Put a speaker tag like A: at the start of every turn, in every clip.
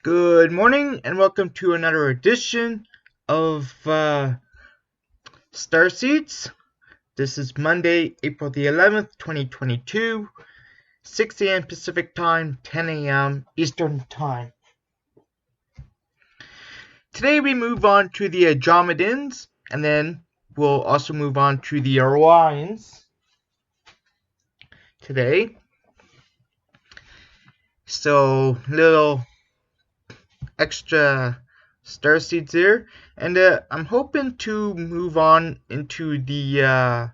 A: Good morning and welcome to another edition of Starseeds. This is Monday, April the 11th, 2022, 6 a.m. Pacific Time, 10 a.m. Eastern Time. Today we move on to the Andromedeans, and then we'll also move on to the Orions today. So, little extra starseeds there, and I'm hoping to move on into the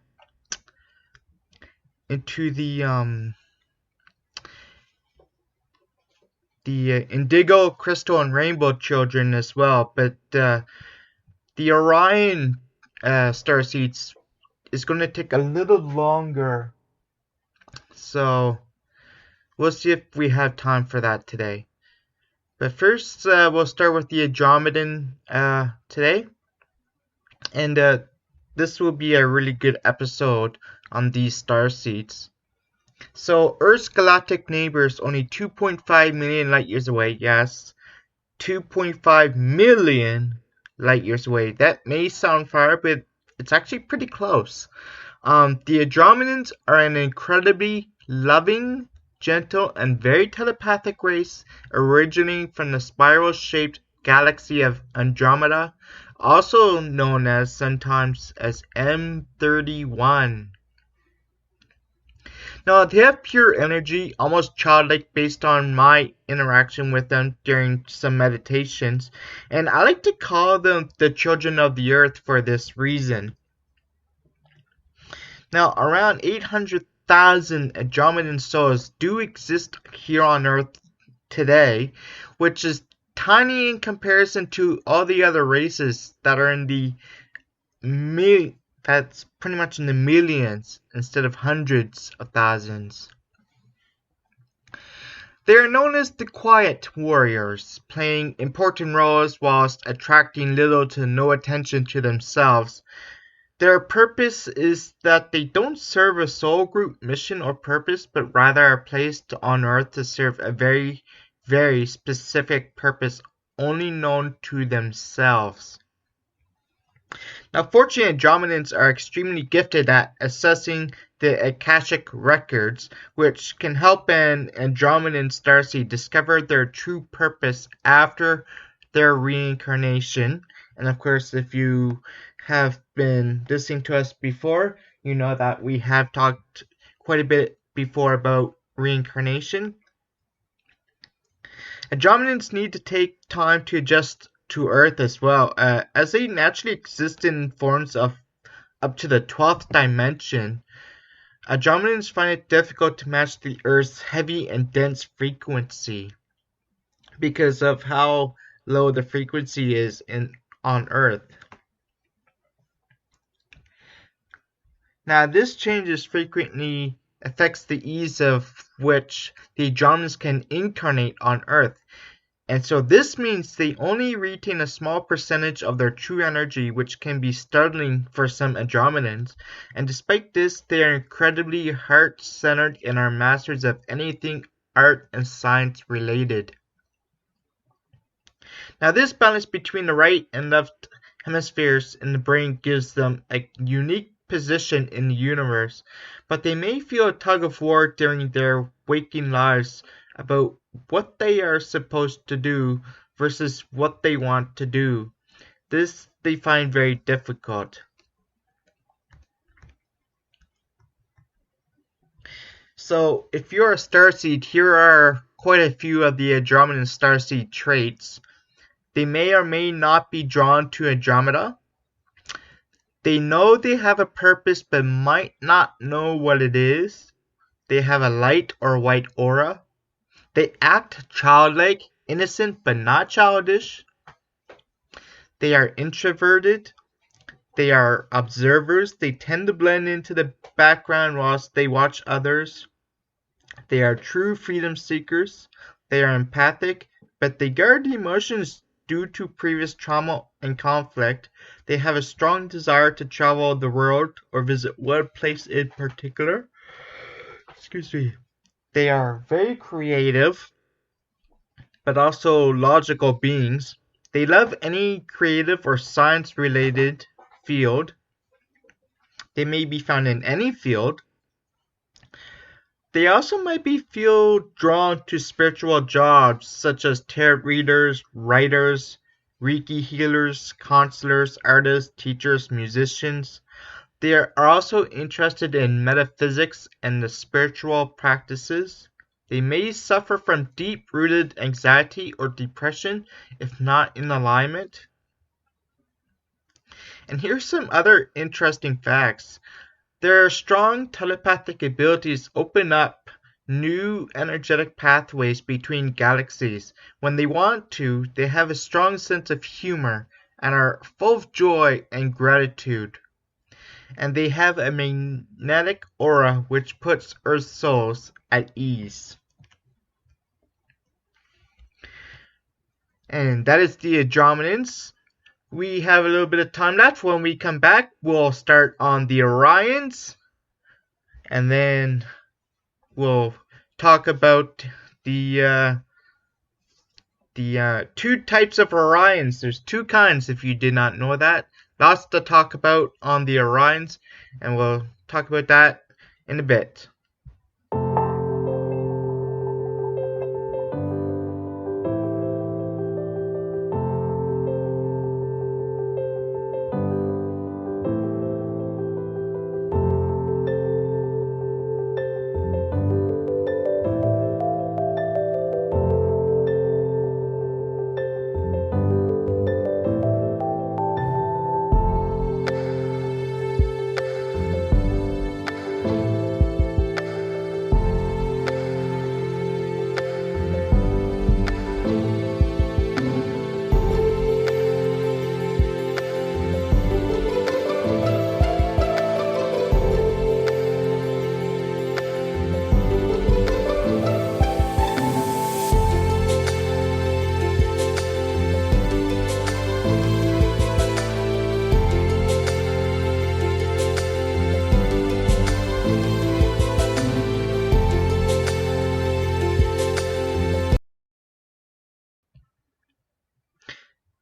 A: indigo, crystal, and rainbow children as well. But the Orion starseeds is going to take a little longer, so we'll see if we have time for that today. But first, we'll start with the Andromedan today, and this will be a really good episode on these starseeds. So, Earth's galactic neighbor is only 2.5 million light years away. Yes, 2.5 million light years away. That may sound far, but it's actually pretty close. The Andromedans are an incredibly loving, gentle, and very telepathic race originating from the spiral-shaped galaxy of Andromeda, also known as sometimes as M31. Now, they have pure energy, almost childlike based on my interaction with them during some meditations, and I like to call them the children of the earth for this reason. Now, around 800,000 Andromedan souls do exist here on earth today, which is tiny in comparison to all the other races that are in the that's pretty much in the millions instead of hundreds of thousands. They are known as the Quiet Warriors, playing important roles whilst attracting little to no attention to themselves. Their purpose is that they don't serve a soul group mission or purpose, but rather are placed on Earth to serve a very, very specific purpose only known to themselves. Now, fortunate Andromedans are extremely gifted at assessing the Akashic records, which can help an Andromedan starseed discover their true purpose after their reincarnation. And of course, if you have been listening to us before, you know that we have talked quite a bit before about reincarnation. Andromedans need to take time to adjust to Earth as well, as they naturally exist in forms of up to the 12th dimension. Andromedans find it difficult to match the Earth's heavy and dense frequency because of how low the frequency is on Earth. Now, this change frequently affects the ease of which the Andromedans can incarnate on Earth. And so this means they only retain a small percentage of their true energy, which can be startling for some Andromedans. And despite this, they are incredibly heart-centered and are masters of anything art and science related. Now, this balance between the right and left hemispheres in the brain gives them a unique position in the universe, but they may feel a tug of war during their waking lives about what they are supposed to do versus what they want to do. This they find very difficult. So, if you're a starseed, here are quite a few of the Andromedan starseed traits. They may or may not be drawn to Andromeda. They know they have a purpose but might not know what it is. They have a light or white aura. They act childlike, innocent but not childish. They are introverted. They are observers. They tend to blend into the background whilst they watch others. They are true freedom seekers. They are empathic, but they guard emotions due to previous trauma and conflict. They have a strong desire to travel the world or visit one place in particular. Excuse me. They are very creative, but also logical beings. They love any creative or science-related field. They may be found in any field. They also might feel drawn to spiritual jobs such as tarot readers, writers, Reiki healers, counselors, artists, teachers, musicians. They are also interested in metaphysics and the spiritual practices. They may suffer from deep-rooted anxiety or depression if not in alignment. And here's some other interesting facts. Their strong telepathic abilities open up new energetic pathways between galaxies. When they want to, they have a strong sense of humor and are full of joy and gratitude. And they have a magnetic aura which puts Earth souls at ease. And that is the Andromedeans. We have a little bit of time left. When we come back, we'll start on the Orions. And then we'll talk about the two types of Orions. There's two kinds if you did not know that. Lots to talk about on the Orions. And we'll talk about that in a bit.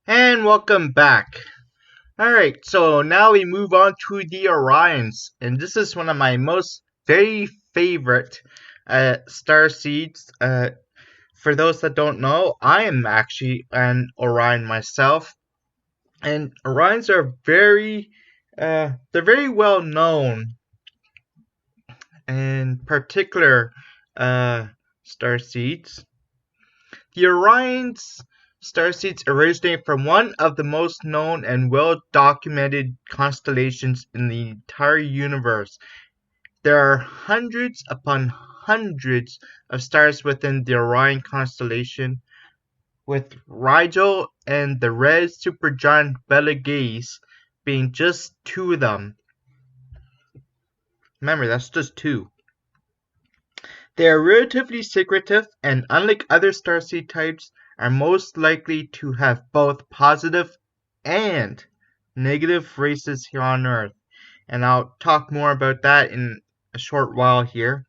A: And welcome back. Alright, so now we move on to the Orions. And this is one of my very favorite star seeds. For those that don't know, I am actually an Orion myself. And Orions are they're very well known. In particular, star seeds. The Orions starseeds originate from one of the most known and well-documented constellations in the entire universe. There are hundreds upon hundreds of stars within the Orion constellation, with Rigel and the red supergiant Betelgeuse being just two of them. Remember, that's just two. They are relatively secretive and, unlike other starseed types, are most likely to have both positive and negative races here on Earth. And I'll talk more about that in a short while here.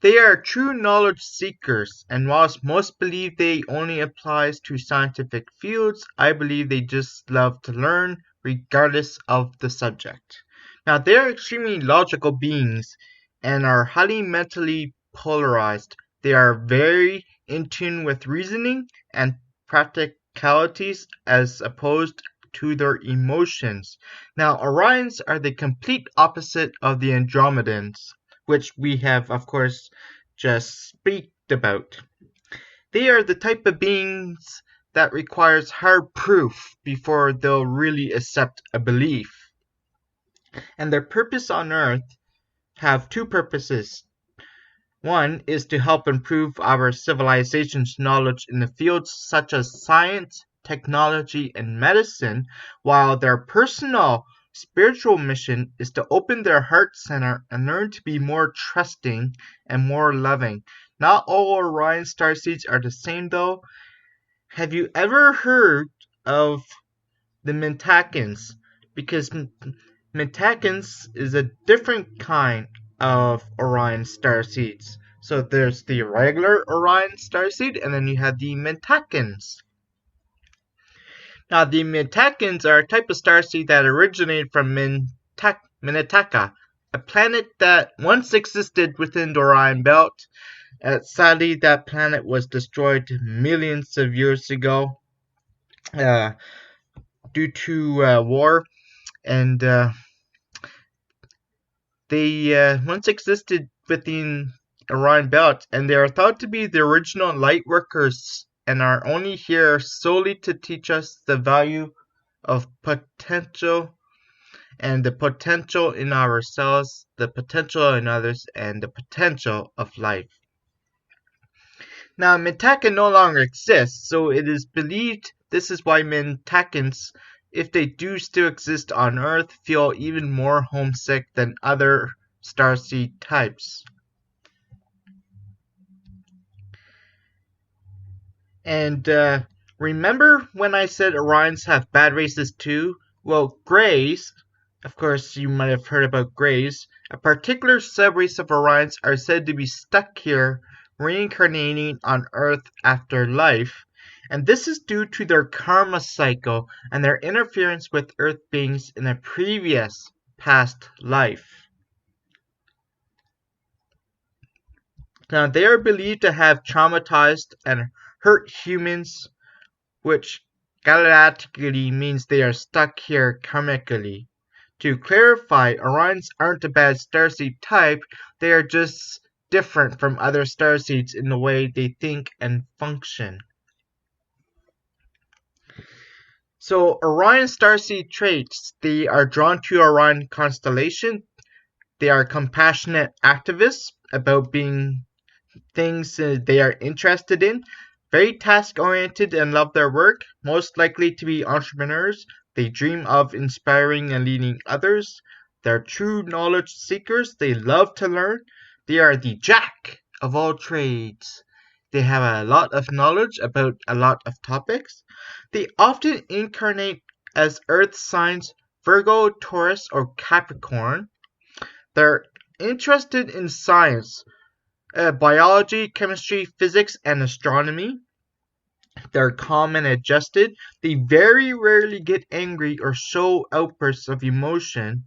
A: They are true knowledge seekers, and whilst most believe they only applies to scientific fields, I believe they just love to learn regardless of the subject. Now, they are extremely logical beings and are highly mentally polarized. They are very in tune with reasoning and practicalities as opposed to their emotions. Now, Orions are the complete opposite of the Andromedeans, which we have, of course, just speak about. They are the type of beings that requires hard proof before they'll really accept a belief. And their purpose on Earth have two purposes. One is to help improve our civilization's knowledge in the fields such as science, technology, and medicine, while their personal spiritual mission is to open their heart center and learn to be more trusting and more loving. Not all Orion starseeds are the same though. Have you ever heard of the Mentakans? Because Mentakans is a different kind of Orion starseeds. So there's the regular Orion starseed, and then you have the Mentakans. Now, the Mentakans are a type of starseed that originated from Minetaka, a planet that once existed within the Orion Belt. Sadly, that planet was destroyed millions of years ago due to war, and they once existed within Orion Belt, and they are thought to be the original light workers and are only here solely to teach us the value of potential and the potential in ourselves, the potential in others, and the potential of life. Now, Mintaka no longer exists, so it is believed this is why Mintakans, if they do still exist on Earth, feel even more homesick than other starseed types. And remember when I said Orions have bad races too? Well, Greys, of course you might have heard about Greys, a particular subrace of Orions are said to be stuck here, reincarnating on Earth after life, and this is due to their karma cycle and their interference with Earth beings in a previous past life. Now, they are believed to have traumatized and hurt humans, which galactically means they are stuck here karmically. To clarify, Orions aren't a bad starseed type, they are just different from other starseeds in the way they think and function. So, Orion starseed traits, they are drawn to Orion constellation. They are compassionate activists about being things they are interested in, very task-oriented and love their work, most likely to be entrepreneurs. They dream of inspiring and leading others. They're true knowledge seekers. They love to learn. They are the jack of all trades. They have a lot of knowledge about a lot of topics. They often incarnate as earth signs Virgo, Taurus, or Capricorn. They're interested in science, biology, chemistry, physics, and astronomy. They're calm and adjusted. They very rarely get angry or show outbursts of emotion,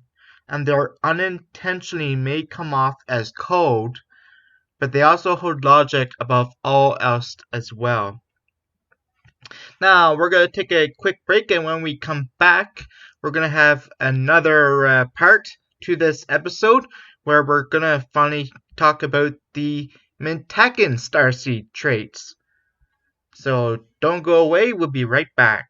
A: and they unintentionally may come off as cold, but they also hold logic above all else as well. Now, we're going to take a quick break, and when we come back, we're going to have another part to this episode where we're going to finally talk about the Mintakan starseed traits. So don't go away, we'll be right back.